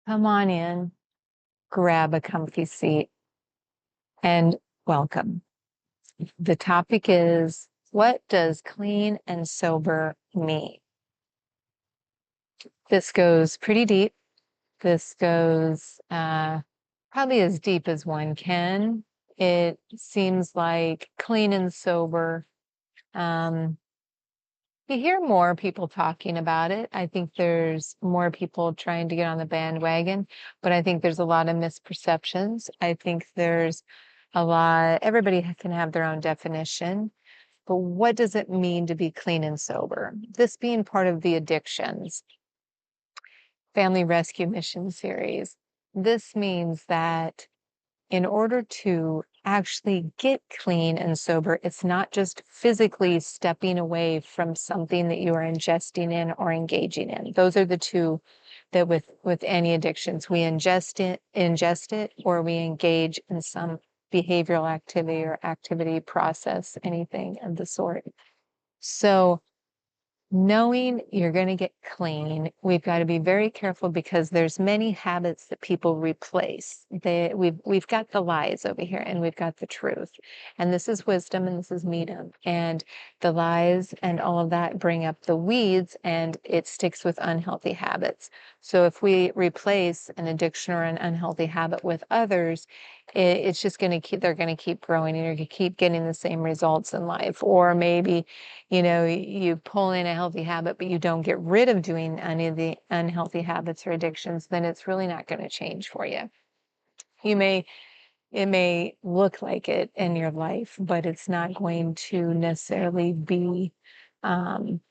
Come on in, grab a comfy seat, and welcome. The topic is, what does clean and sober mean? This goes pretty deep. This goes probably as deep as one can. It seems like clean and sober. Um, you hear more people talking about it. I think there's more people trying to get on the bandwagon, but I think there's a lot of misperceptions. I think there's everybody can have their own definition, but what does it mean to be clean and sober? This being part of the addictions family rescue mission series, this means that in order to actually get clean and sober, it's not just physically stepping away from something that you are ingesting in or engaging in. Those are the two that with any addictions, we ingest it, or we engage in some behavioral activity or activity process, anything of the sort. So knowing you're going to get clean, we've got to be very careful because there's many habits that people replace. We've got the lies over here and we've got the truth. And this is wisdom and this is meedom. And the lies and all of that bring up the weeds and it sticks with unhealthy habits. So if we replace an addiction or an unhealthy habit with others, it's just going to they're going to keep growing and you're going to keep getting the same results in life. Or maybe you pull in a healthy habit, but you don't get rid of doing any of the unhealthy habits or addictions, then it's really not going to change for you. It may look like it in your life, but it's not going to necessarily be, um,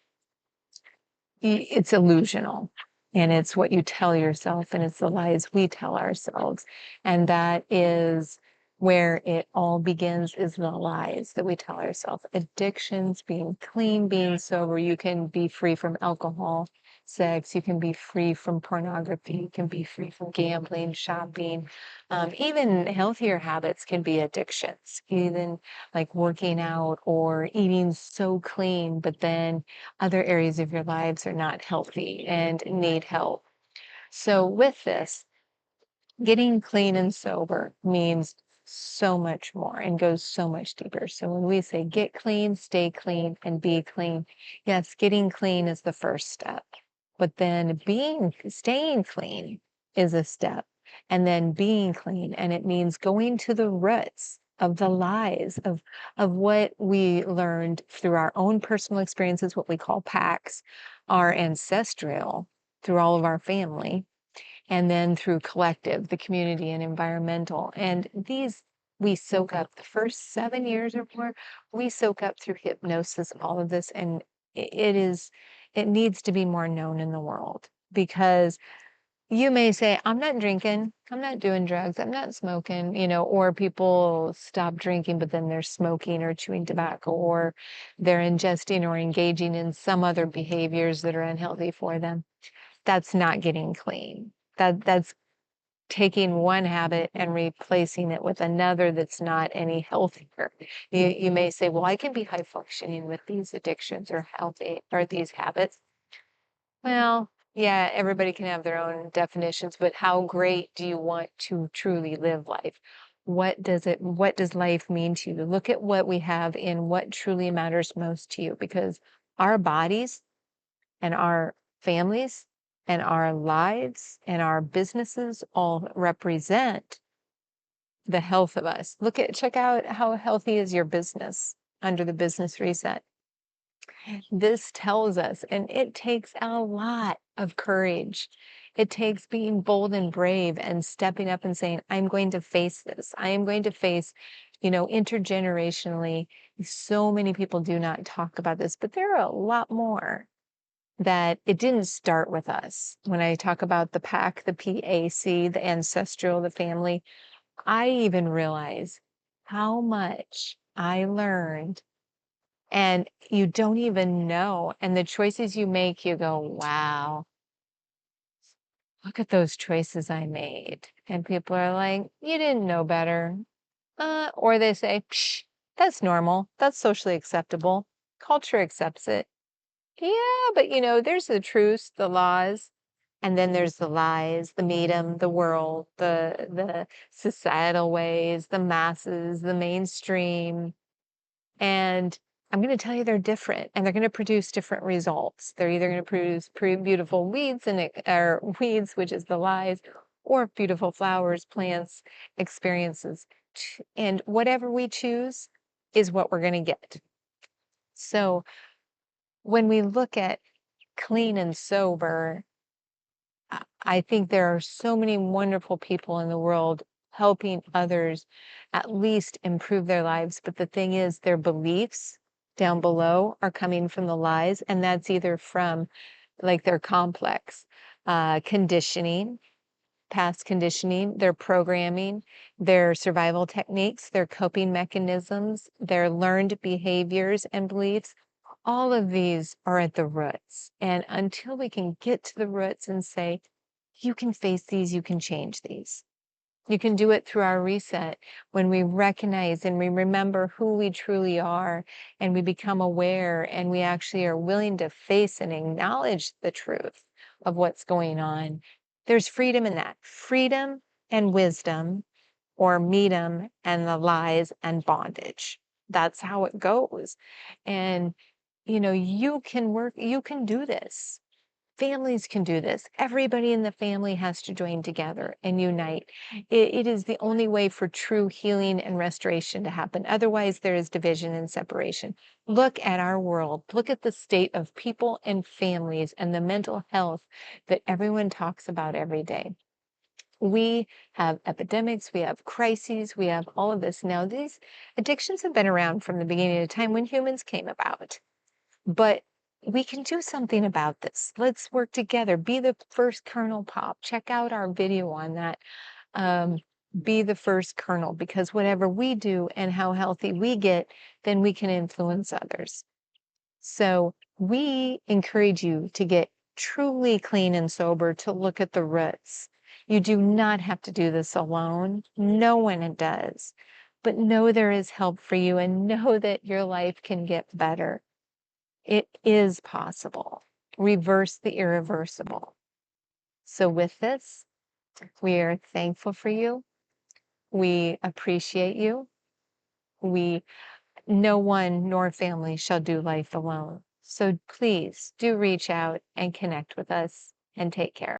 it's illusional. And it's what you tell yourself, and it's the lies we tell ourselves. And that is where it all begins, is the lies that we tell ourselves. Addictions, being clean, being sober. You can be free from alcohol, sex. You can be free from pornography. You can be free from gambling, shopping. Even healthier habits can be addictions, even like working out or eating so clean, but then other areas of your lives are not healthy and need help. So with this, getting clean and sober means so much more and goes so much deeper. So when we say get clean, stay clean, and be clean, yes, getting clean is the first step. But then staying clean is a step. And then being clean, and it means going to the roots of the lies of what we learned through our own personal experiences, what we call packs, our ancestral through all of our family, and then through collective, the community and environmental. And these we soak up the first 7 years or more, we soak up through hypnosis, all of this. And it needs to be more known in the world because you may say, I'm not drinking, I'm not doing drugs, I'm not smoking, or people stop drinking, but then they're smoking or chewing tobacco, or they're ingesting or engaging in some other behaviors that are unhealthy for them. That's not getting clean. That's taking one habit and replacing it with another that's not any healthier. You may say, well, I can be high functioning with these addictions or healthy or these habits. Well, yeah, everybody can have their own definitions, but how great do you want to truly live life? What does life mean to you? Look at what we have in what truly matters most to you, because our bodies and our families and our lives and our businesses all represent the health of us. Check out how healthy is your business under the business reset. This tells us, and it takes a lot of courage. It takes being bold and brave and stepping up and saying, I'm going to face this. I am going to face, intergenerationally. So many people do not talk about this, but there are a lot more that it didn't start with us. When I talk about the pack, the PAC, the ancestral, the family, I even realize how much I learned and you don't even know. And the choices you make, you go, wow, look at those choices I made. And people are like, you didn't know better. Or they say, psh, that's normal. That's socially acceptable. Culture accepts it. Yeah, but there's the truths, the laws. And then there's the lies, the medium, the world, the societal ways, the masses, the mainstream. And I'm going to tell you they're different, and they're going to produce different results. They're either going to produce pretty beautiful weeds or weeds, which is the lies, or beautiful flowers, plants, experiences. And whatever we choose is what we're going to get. So when we look at clean and sober, I think there are so many wonderful people in the world helping others at least improve their lives. But the thing is, their beliefs down below are coming from the lies, and that's either from like their complex conditioning, past conditioning, their programming, their survival techniques, their coping mechanisms, their learned behaviors and beliefs. All of these are at the roots. And until we can get to the roots and say, you can face these, you can change these. You can do it through our reset when we recognize and we remember who we truly are, and we become aware, and we actually are willing to face and acknowledge the truth of what's going on. There's freedom in that. Freedom and wisdom, or medium and the lies and bondage. That's how it goes. And you can do this. Families can do this. Everybody in the family has to join together and unite. It is the only way for true healing and restoration to happen. Otherwise, there is division and separation. Look at our world. Look at the state of people and families and the mental health that everyone talks about every day. We have epidemics, we have crises, we have all of this. Now, these addictions have been around from the beginning of time when humans came about. But we can do something about this. Let's work together. Be the first kernel pop. Check out our video on that. Be the first kernel, because whatever we do and how healthy we get, then we can influence others. So we encourage you to get truly clean and sober, to look at the roots. You do not have to do this alone. No one does. But know there is help for you, and know that your life can get better. It is possible. Reverse the irreversible. So with this, we are thankful for you. We appreciate you. No one nor family shall do life alone. So please do reach out and connect with us, and take care.